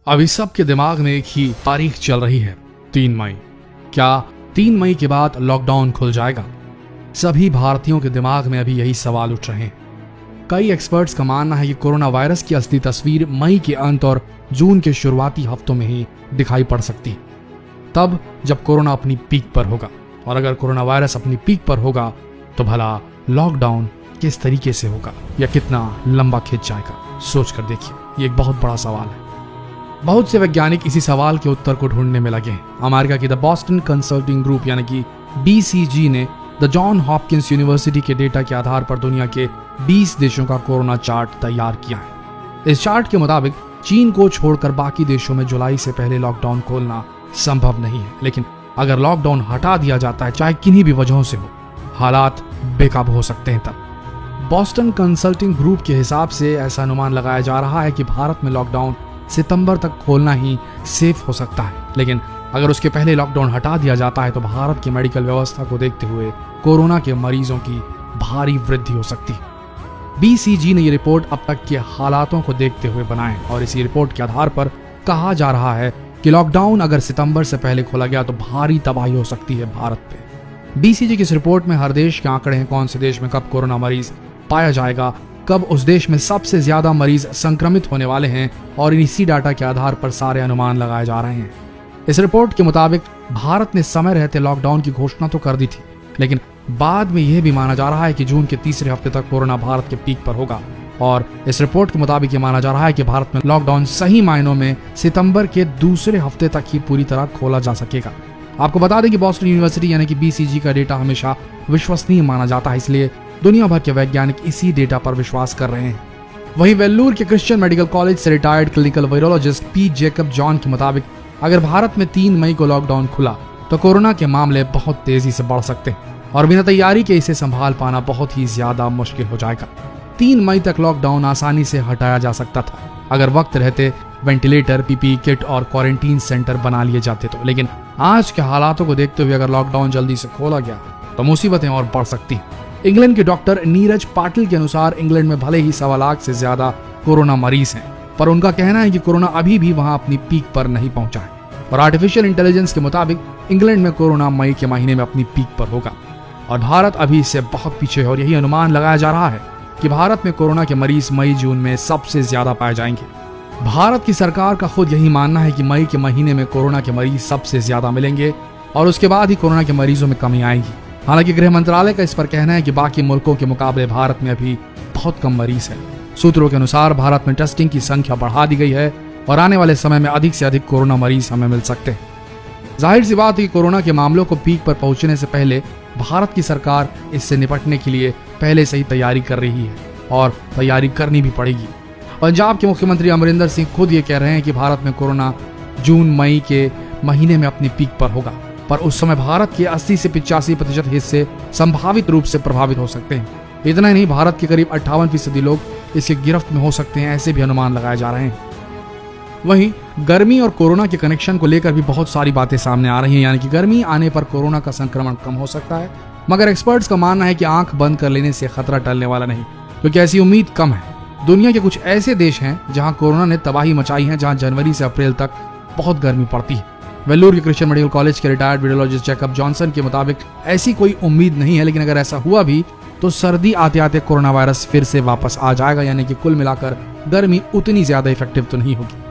अभी सबके दिमाग में एक ही तारीख चल रही है, 3 मई। क्या 3 मई के बाद लॉकडाउन खुल जाएगा? सभी भारतीयों के दिमाग में अभी यही सवाल उठ रहे हैं। कई एक्सपर्ट्स का मानना है कि कोरोना वायरस की असली तस्वीर मई के अंत और जून के शुरुआती हफ्तों में ही दिखाई पड़ सकती है, तब जब कोरोना अपनी पीक पर होगा। और अगर कोरोना वायरस अपनी पीक पर होगा तो भला लॉकडाउन किस तरीके से होगा या कितना लंबा खिंच जाएगा? सोच कर देखिए, ये एक बहुत बड़ा सवाल है। बहुत से वैज्ञानिक इसी सवाल के उत्तर को ढूंढने में लगे हैं। अमेरिका की द बॉस्टन कंसल्टिंग ग्रुप यानी कि BCG ने द जॉन हॉपकिंस यूनिवर्सिटी के डेटा के आधार पर दुनिया के 20 देशों का कोरोना चार्ट तैयार किया है। इस चार्ट के मुताबिक चीन को छोड़कर बाकी देशों में जुलाई से पहले लॉकडाउन खोलना संभव नहीं है, लेकिन अगर लॉकडाउन हटा दिया जाता है, चाहे किन्हीं भी वजहों से हो, हालात बेकाबू हो सकते हैं। तब बॉस्टन कंसल्टिंग ग्रुप के हिसाब से ऐसा अनुमान लगाया जा रहा है कि भारत में लॉकडाउन सितंबर तक खोलना ही सेफ हो सकता है, लेकिन अगर उसके पहले लॉकडाउन हटा दिया जाता है तो भारत की मेडिकल व्यवस्था को देखते हुए कोरोना के मरीजों की भारी वृद्धि हो सकती है। BCG ने ये रिपोर्ट अब तक के हालातों को देखते हुए बनाए और इसी रिपोर्ट के आधार पर कहा जा रहा है कि लॉकडाउन अगर सितंबर से पहले खोला गया तो भारी तबाही हो सकती है भारत पे। BCG की इस रिपोर्ट में हर देश के आंकड़े हैं, कौन से देश में कब कोरोना मरीज पाया जाएगा, कब उस देश में सबसे ज्यादा मरीज संक्रमित होने वाले हैं, और इसी डाटा के आधार पर सारे अनुमान लगाए जा रहे हैं। इस रिपोर्ट के मुताबिक भारत ने समय रहते लॉकडाउन की घोषणा तो कर दी थी, लेकिन बाद में यह भी माना जा रहा है कि जून के तीसरे हफ्ते तक कोरोना भारत के पीक पर होगा। और इस रिपोर्ट के मुताबिक ये माना जा रहा है कि भारत में लॉकडाउन सही मायनों में सितंबर के दूसरे हफ्ते तक ही पूरी तरह खोला जा सकेगा। आपको बता दें कि बॉस्टन यूनिवर्सिटी यानी कि BCG का डेटा हमेशा विश्वसनीय माना जाता है, इसलिए दुनिया भर के वैज्ञानिक इसी डेटा पर विश्वास कर रहे हैं। वहीं वेल्लूर के क्रिश्चियन मेडिकल कॉलेज से retired clinical virologist P. Jacob John के मुताबिक अगर भारत में 3 मई को लॉकडाउन खुला तो कोरोना के मामले बहुत तेजी से बढ़ सकते हैं और बिना तैयारी के इसे संभाल पाना बहुत ही ज्यादा मुश्किल हो जाएगा। 3 मई तक लॉकडाउन आसानी से हटाया जा सकता था अगर वक्त रहते वेंटिलेटर, PPE किट और क्वारंटीन सेंटर बना लिए जाते तो, लेकिन आज के हालातों को देखते हुए अगर लॉकडाउन जल्दी से खोला गया तो मुसीबतें और बढ़ सकती हैं। इंग्लैंड के डॉक्टर नीरज पाटिल के अनुसार इंग्लैंड में भले ही 1.25 लाख से ज्यादा कोरोना मरीज हैं, पर उनका कहना है कि कोरोना अभी भी वहां अपनी पीक पर नहीं पहुंचा है और आर्टिफिशियल इंटेलिजेंस के मुताबिक इंग्लैंड में कोरोना मई के महीने में अपनी पीक पर होगा और भारत अभी इससे बहुत पीछे है। और यही अनुमान लगाया जा रहा है कि भारत में कोरोना के मरीज मई जून में सबसे ज्यादा पाए जाएंगे। भारत की सरकार का खुद यही मानना है कि मई के महीने में कोरोना के मरीज सबसे ज्यादा मिलेंगे और उसके बाद ही कोरोना के मरीजों में कमी आएगी। हालांकि गृह मंत्रालय का इस पर कहना है कि बाकी मुल्कों के मुकाबले भारत में अभी बहुत कम मरीज हैं। सूत्रों के अनुसार भारत में टेस्टिंग की संख्या बढ़ा दी गई है और आने वाले समय में अधिक से अधिक कोरोना मरीज हमें मिल सकते हैं। जाहिर सी बात है कि कोरोना के मामलों को पीक पर पहुंचने से पहले भारत की सरकार इससे निपटने के लिए पहले से ही तैयारी कर रही है और तैयारी करनी भी पड़ेगी। पंजाब के मुख्यमंत्री अमरिंदर सिंह खुद ये कह रहे हैं कि भारत में कोरोना जून मई के महीने में अपनी पीक पर होगा, पर उस समय भारत के 80 से 85% हिस्से संभावित रूप से प्रभावित हो सकते हैं। इतना ही नहीं, भारत के करीब 58% लोग इसकी गिरफ्त में हो सकते हैं, ऐसे भी अनुमान लगाए जा रहे हैं। वहीं गर्मी और कोरोना के कनेक्शन को लेकर भी बहुत सारी बातें सामने आ रही हैं, यानी कि गर्मी आने पर कोरोना का संक्रमण कम हो सकता है, मगर एक्सपर्ट्स का मानना है कि आंख बंद कर लेने से खतरा टलने वाला नहीं, क्योंकि ऐसी उम्मीद कम है। दुनिया के कुछ ऐसे देश हैं जहां कोरोना ने तबाही मचाई है, जहां जनवरी से अप्रैल तक बहुत गर्मी पड़ती है। वेल्लूर के क्रिश्चियन मेडिकल कॉलेज के रिटायर्ड वायरोलॉजिस्ट जेकब जॉनसन के मुताबिक ऐसी कोई उम्मीद नहीं है, लेकिन अगर ऐसा हुआ भी तो सर्दी आते आते कोरोना वायरस फिर से वापस आ जाएगा, यानी कि कुल मिलाकर गर्मी उतनी ज्यादा इफेक्टिव तो नहीं होगी।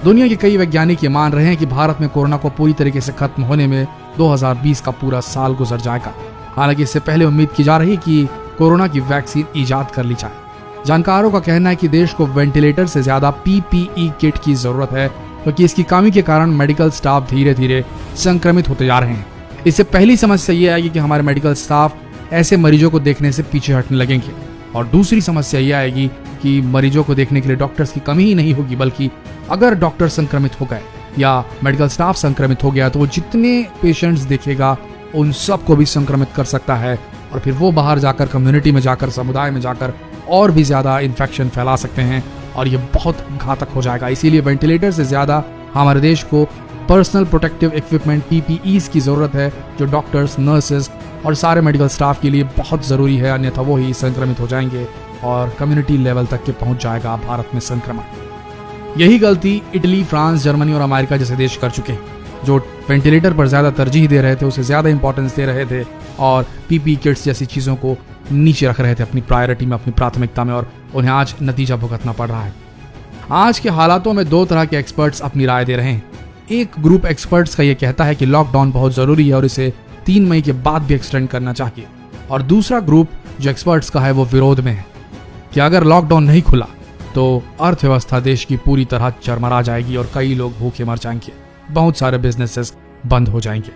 दुनिया के कई वैज्ञानिक ये मान रहे हैं कि भारत में कोरोना को पूरी तरीके से खत्म होने में 2020 का पूरा साल गुजर जाएगा। हालांकि इससे पहले उम्मीद की जा रही है कि कोरोना की वैक्सीन ईजाद कर ली जाए। जानकारों का कहना है कि देश को वेंटिलेटर से ज्यादा PPE किट की जरूरत है, क्योंकि इसकी कमी के कारण मेडिकल स्टाफ धीरे धीरे संक्रमित होते जा रहे हैं। इससे पहली समस्या ये आएगी कि हमारे मेडिकल स्टाफ ऐसे मरीजों को देखने से पीछे हटने लगेंगे, और दूसरी समस्या ये आएगी कि मरीजों को देखने के लिए डॉक्टर्स की कमी ही नहीं होगी, बल्कि अगर डॉक्टर संक्रमित हो गए या मेडिकल स्टाफ संक्रमित हो गया तो वो जितने पेशेंट्स देखेगा उन सबको भी संक्रमित कर सकता है और फिर वो बाहर जाकर कम्युनिटी में जाकर, समुदाय में जाकर और भी ज्यादा इन्फेक्शन फैला सकते हैं और ये बहुत घातक हो जाएगा। इसीलिए वेंटिलेटर से ज्यादा हमारे देश को पर्सनल प्रोटेक्टिव इक्विपमेंट PPEs की जरूरत है, जो डॉक्टर्स, नर्सेज और सारे मेडिकल स्टाफ के लिए बहुत जरूरी है, अन्यथा वो ही संक्रमित हो जाएंगे और कम्युनिटी लेवल तक के पहुंच जाएगा भारत में संक्रमण। यही गलती इटली, फ्रांस, जर्मनी और अमेरिका जैसे देश कर चुके हैं, जो वेंटिलेटर पर ज्यादा तरजीह दे रहे थे, उसे ज्यादा इंपॉर्टेंस दे रहे थे और पीपी किट्स जैसी चीजों को नीचे रख रहे थे अपनी प्रायोरिटी में, अपनी प्राथमिकता में, और उन्हें आज नतीजा भुगतना पड़ रहा है। आज के हालातों में दो तरह के एक्सपर्ट्स अपनी राय दे रहे हैं। एक ग्रुप एक्सपर्ट्स का यह कहता है कि लॉकडाउन बहुत जरूरी है और इसे 3 मई के बाद भी एक्सटेंड करना चाहिए, और दूसरा ग्रुप जो एक्सपर्ट्स का है वो विरोध में है कि अगर लॉकडाउन नहीं खुला तो अर्थव्यवस्था देश की पूरी तरह चरमरा जाएगी और कई लोग भूखे मर जाएंगे, बहुत सारे बिजनेसेस बंद हो जाएंगे।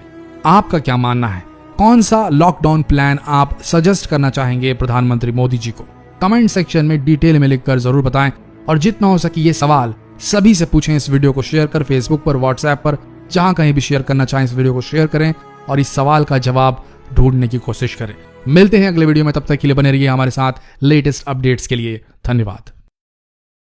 आपका क्या मानना है? कौन सा लॉकडाउन प्लान आप सजेस्ट करना चाहेंगे प्रधानमंत्री मोदी जी को? कमेंट सेक्शन में डिटेल में लिखकर जरूर बताएं, और जितना हो सके ये सवाल सभी से पूछें। इस वीडियो को शेयर कर फेसबुक पर, व्हाट्सएप पर, जहां कहीं भी शेयर करना चाहें इस वीडियो को शेयर करें और इस सवाल का जवाब ढूंढने की कोशिश करें। मिलते हैं अगले वीडियो में, तब तक के लिए बने रहिए हमारे साथ लेटेस्ट अपडेट्स के लिए। धन्यवाद।